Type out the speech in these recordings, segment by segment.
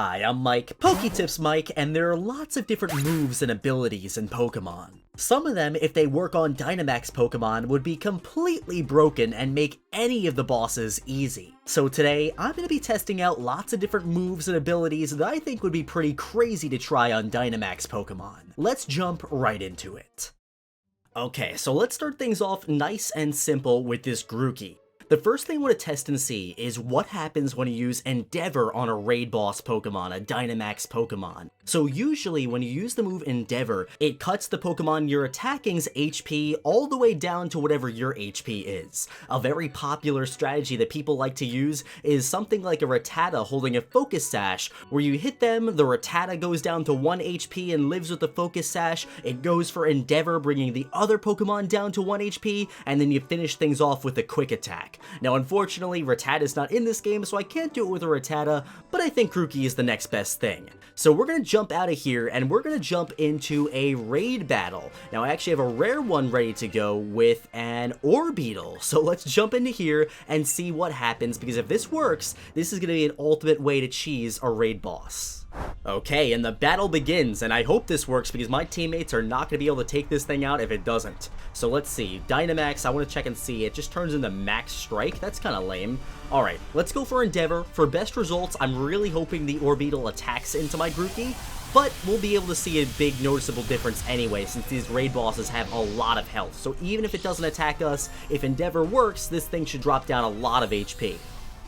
Hi, I'm Mike, PokeTips Mike, and there are lots of different moves and abilities in Pokemon. Some of them, if they work on Dynamax Pokemon, would be completely broken and make any of the bosses easy. So today, I'm going to be testing out lots of different moves and abilities that I think would be pretty crazy to try on Dynamax Pokemon. Let's jump right into it. Okay, so let's start things off nice and simple with this Grookey. The first thing I want to test and see is what happens when you use Endeavor on a raid boss Pokemon, a Dynamax Pokemon. So usually when you use the move Endeavor, it cuts the Pokemon you're attacking's HP all the way down to whatever your HP is. A very popular strategy that people like to use is something like a Rattata holding a Focus Sash, where you hit them, the Rattata goes down to 1 HP and lives with the Focus Sash, it goes for Endeavor bringing the other Pokemon down to 1 HP, and then you finish things off with a Quick Attack. Now unfortunately, Rattata's not in this game, so I can't do it with a Rattata, but I think Grookey is the next best thing. So we're going to jump out of here, and we're going to jump into a raid battle. Now I actually have a rare one ready to go with an Orbeetle, so let's jump into here and see what happens, because if this works, this is going to be an ultimate way to cheese a raid boss. Okay, and the battle begins, and I hope this works because my teammates are not going to be able to take this thing out if it doesn't. So let's see, Dynamax, I want to check and see, it just turns into Max Strike, that's kind of lame. Alright, let's go for Endeavor. For best results, I'm really hoping the Orbeetle attacks into my Grookey, but we'll be able to see a big noticeable difference anyway, since these raid bosses have a lot of health. So even if it doesn't attack us, if Endeavor works, this thing should drop down a lot of HP.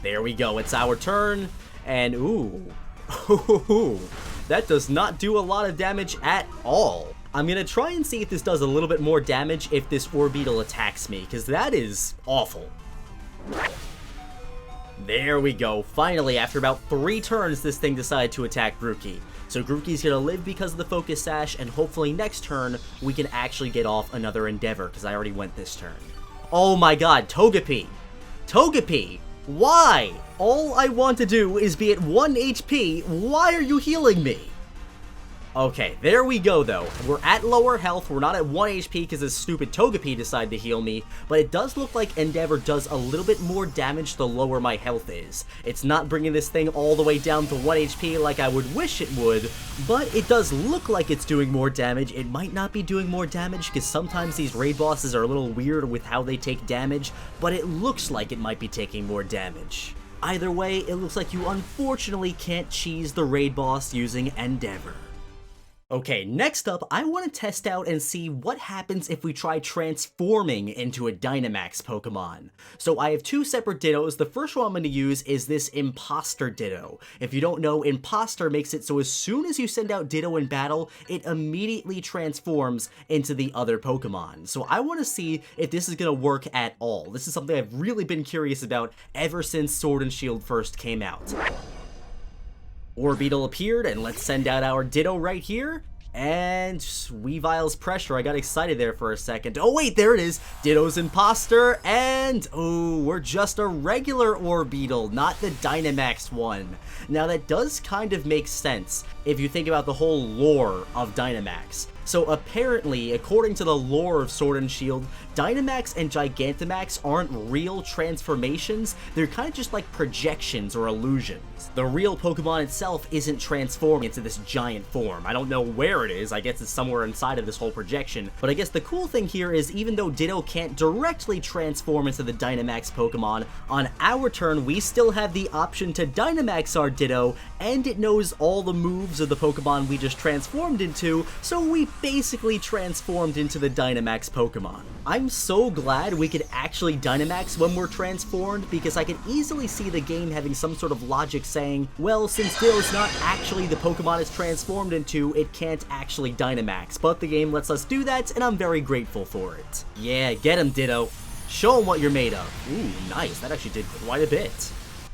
There we go, it's our turn, and ooh. That does not do a lot of damage at all. I'm gonna try and see if this does a little bit more damage if this Orbeetle attacks me, because that is awful. There we go. Finally, after about 3 turns, this thing decided to attack Grookey. So Grookey's gonna live because of the Focus Sash, and hopefully next turn, we can actually get off another Endeavor, because I already went this turn. Oh my god, Togepi! Togepi! Why? All I want to do is be at 1 HP. Why are you healing me? Okay, there we go though. We're at lower health, we're not at 1 HP because this stupid Togepi decided to heal me, but it does look like Endeavor does a little bit more damage the lower my health is. It's not bringing this thing all the way down to 1 HP like I would wish it would, but it does look like it's doing more damage. It might not be doing more damage because sometimes these raid bosses are a little weird with how they take damage, but it looks like it might be taking more damage. Either way, it looks like you unfortunately can't cheese the raid boss using Endeavor. Okay, next up, I want to test out and see what happens if we try transforming into a Dynamax Pokemon. So I have 2 separate Dittos. The first one I'm going to use is this Imposter Ditto. If you don't know, Imposter makes it so as soon as you send out Ditto in battle, it immediately transforms into the other Pokemon. So I want to see if this is going to work at all. This is something I've really been curious about ever since Sword and Shield first came out. Orbeetle appeared, and let's send out our Ditto right here. And Weavile's Pressure. I got excited there for a second. Oh wait, there it is. Ditto's Imposter, and oh, we're just a regular Orbeetle, not the Dynamax one. Now that does kind of make sense if you think about the whole lore of Dynamax. So apparently, according to the lore of Sword and Shield, Dynamax and Gigantamax aren't real transformations, they're kind of just like projections or illusions. The real Pokemon itself isn't transforming into this giant form. I don't know where it is, I guess it's somewhere inside of this whole projection, but I guess the cool thing here is even though Ditto can't directly transform into the Dynamax Pokemon, on our turn we still have the option to Dynamax our Ditto, and it knows all the moves of the Pokemon we just transformed into, so we basically transformed into the Dynamax Pokemon. I'm so glad we could actually Dynamax when we're transformed, because I could easily see the game having some sort of logic saying, well, since Ditto's not actually the Pokemon it's transformed into, it can't actually Dynamax, but the game lets us do that, and I'm very grateful for it. Yeah, get him, Ditto. Show him what you're made of. Ooh, nice, that actually did quite a bit.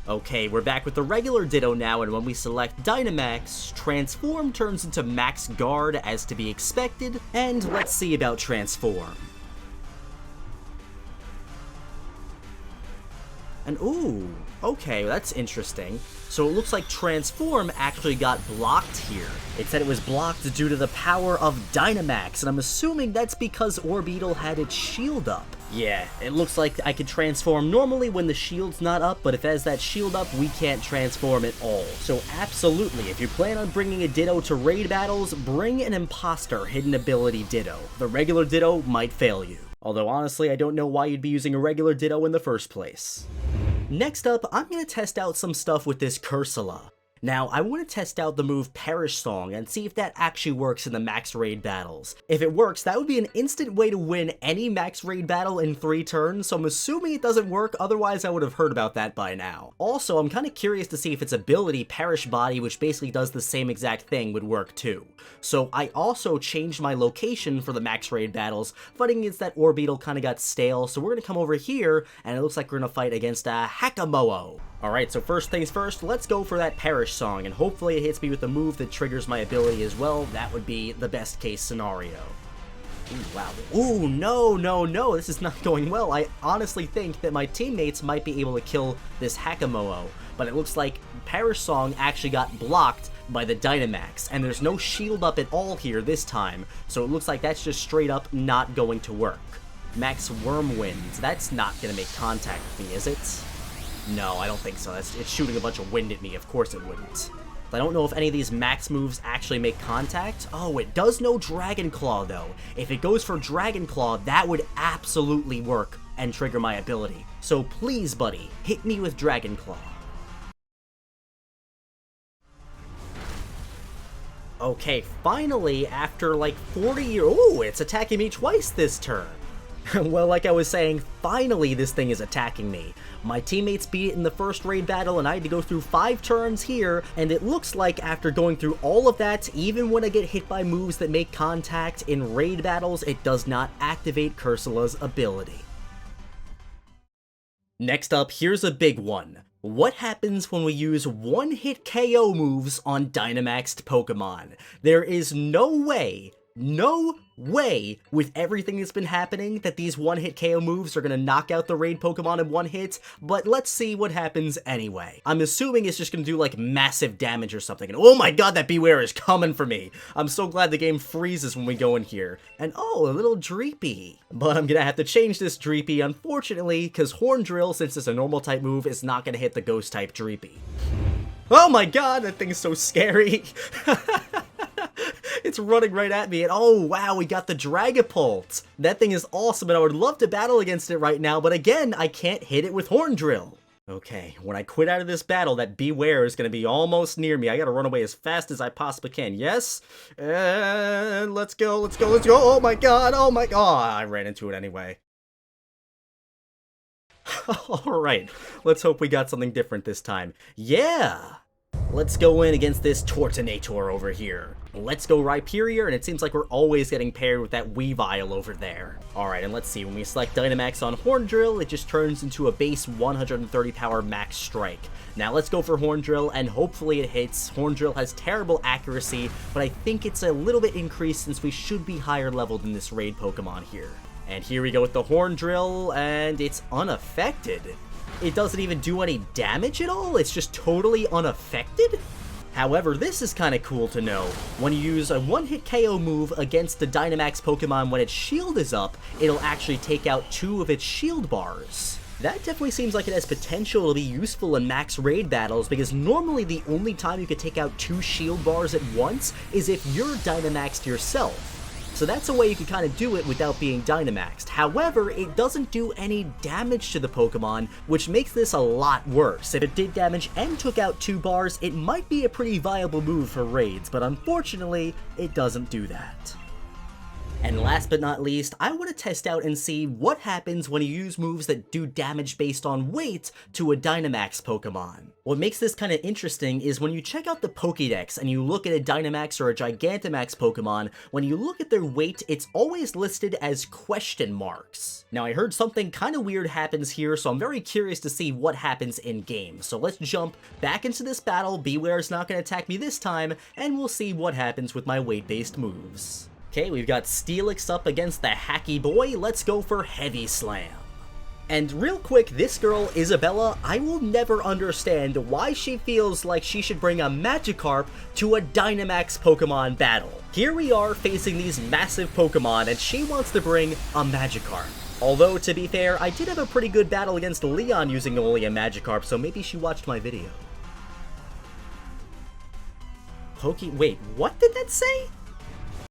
Okay, we're back with the regular Ditto now, and when we select Dynamax, Transform turns into Max Guard as to be expected, and let's see about Transform. And ooh, okay, that's interesting. So it looks like Transform actually got blocked here. It said it was blocked due to the power of Dynamax, and I'm assuming that's because Orbeetle had its shield up. Yeah, it looks like I can transform normally when the shield's not up, but if it has that shield up, we can't transform at all. So absolutely, if you plan on bringing a Ditto to raid battles, bring an Imposter hidden ability Ditto. The regular Ditto might fail you. Although honestly, I don't know why you'd be using a regular Ditto in the first place. Next up, I'm going to test out some stuff with this Cursula. Now, I want to test out the move Perish Song and see if that actually works in the max raid battles. If it works, that would be an instant way to win any max raid battle in 3 turns, so I'm assuming it doesn't work, otherwise I would have heard about that by now. Also, I'm kind of curious to see if its ability, Perish Body, which basically does the same exact thing, would work too. So I also changed my location for the max raid battles. Fighting against that Orbeetle kind of got stale, so we're going to come over here, and it looks like we're going to fight against a Hakamoa. Alright, so first things first, let's go for that Perish Song, and hopefully it hits me with a move that triggers my ability as well. That would be the best case scenario. Ooh, wow. Ooh, no, this is not going well. I honestly think that my teammates might be able to kill this Hakamoa, but it looks like Perish Song actually got blocked by the Dynamax, and there's no shield up at all here this time, so it looks like that's just straight up not going to work. Max Whirlwind, that's not going to make contact with me, is it? No, I don't think so. It's shooting a bunch of wind at me. Of course it wouldn't. I don't know if any of these max moves actually make contact. Oh, it does know Dragon Claw, though. If it goes for Dragon Claw, that would absolutely work and trigger my ability. So please, buddy, hit me with Dragon Claw. Okay, finally, after like 40 years... Ooh, it's attacking me twice this turn. Well, like I was saying, finally this thing is attacking me. My teammates beat it in the first raid battle, and I had to go through 5 turns here, and it looks like after going through all of that, even when I get hit by moves that make contact in raid battles, it does not activate Cursula's ability. Next up, here's a big one. What happens when we use one-hit KO moves on Dynamaxed Pokemon? There is no way with everything that's been happening that these one-hit KO moves are gonna knock out the raid Pokemon in one hit, but let's see what happens anyway. I'm assuming it's just gonna do like massive damage or something, and oh my god, that Beware is coming for me! I'm so glad the game freezes when we go in here. And oh, a little Dreepy. But I'm gonna have to change this Dreepy, unfortunately, because Horn Drill, since it's a normal type move, is not gonna hit the ghost type Dreepy. Oh my god, that thing's so scary! It's running right at me, and oh wow, we got the Dragapult! That thing is awesome, and I would love to battle against it right now, but again, I can't hit it with Horn Drill. Okay, when I quit out of this battle, that Beware is going to be almost near me. I gotta run away as fast as I possibly can. Yes? And let's go. Oh my god, oh, I ran into it anyway. Alright, let's hope we got something different this time. Yeah! Let's go in against this Tortonator over here. Let's go Rhyperior, and it seems like we're always getting paired with that Weavile over there. Alright, and let's see, when we select Dynamax on Horn Drill, it just turns into a base 130 power max strike. Now let's go for Horn Drill, and hopefully it hits. Horn Drill has terrible accuracy, but I think it's a little bit increased since we should be higher level than this raid Pokemon here. And here we go with the Horn Drill, and it's unaffected. It doesn't even do any damage at all? It's just totally unaffected? However, this is kind of cool to know. When you use a one-hit KO move against the Dynamax Pokemon when its shield is up, it'll actually take out 2 of its shield bars. That definitely seems like it has potential to be useful in max raid battles, because normally the only time you could take out 2 shield bars at once is if you're Dynamaxed yourself. So that's a way you can kind of do it without being Dynamaxed. However, it doesn't do any damage to the Pokemon, which makes this a lot worse. If it did damage and took out 2 bars, it might be a pretty viable move for raids, but unfortunately, it doesn't do that. And last but not least, I want to test out and see what happens when you use moves that do damage based on weight to a Dynamax Pokemon. What makes this kind of interesting is when you check out the Pokédex and you look at a Dynamax or a Gigantamax Pokemon, when you look at their weight, it's always listed as question marks. Now I heard something kind of weird happens here, so I'm very curious to see what happens in game. So let's jump back into this battle. Beware's not going to attack me this time, and we'll see what happens with my weight-based moves. Okay, we've got Steelix up against the Hacky Boy. Let's go for Heavy Slam. And real quick, this girl, Isabella, I will never understand why she feels like she should bring a Magikarp to a Dynamax Pokemon battle. Here we are facing these massive Pokemon, and she wants to bring a Magikarp. Although, to be fair, I did have a pretty good battle against Leon using only a Magikarp, so maybe she watched my video. Wait, what did that say?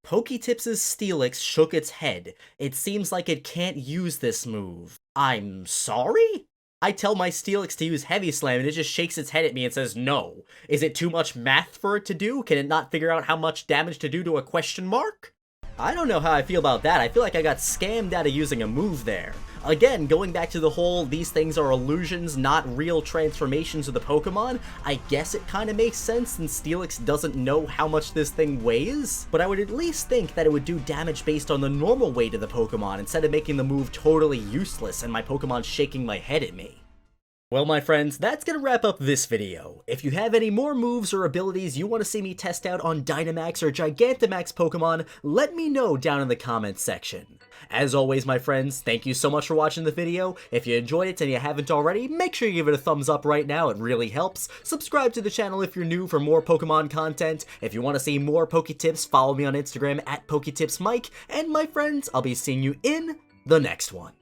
PokeTips' Steelix shook its head. It seems like it can't use this move. I'm sorry? I tell my Steelix to use Heavy Slam and it just shakes its head at me and says no. Is it too much math for it to do? Can it not figure out how much damage to do to a question mark? I don't know how I feel about that. I feel like I got scammed out of using a move there. Again, going back to the whole these things are illusions, not real transformations of the Pokemon, I guess it kind of makes sense since Steelix doesn't know how much this thing weighs, but I would at least think that it would do damage based on the normal weight of the Pokemon instead of making the move totally useless and my Pokemon shaking my head at me. Well, my friends, that's gonna wrap up this video. If you have any more moves or abilities you want to see me test out on Dynamax or Gigantamax Pokemon, let me know down in the comments section. As always, my friends, thank you so much for watching the video. If you enjoyed it and you haven't already, make sure you give it a thumbs up right now, it really helps. Subscribe to the channel if you're new for more Pokemon content. If you want to see more PokeTips, follow me on Instagram at PokeTipsMike, and my friends, I'll be seeing you in the next one.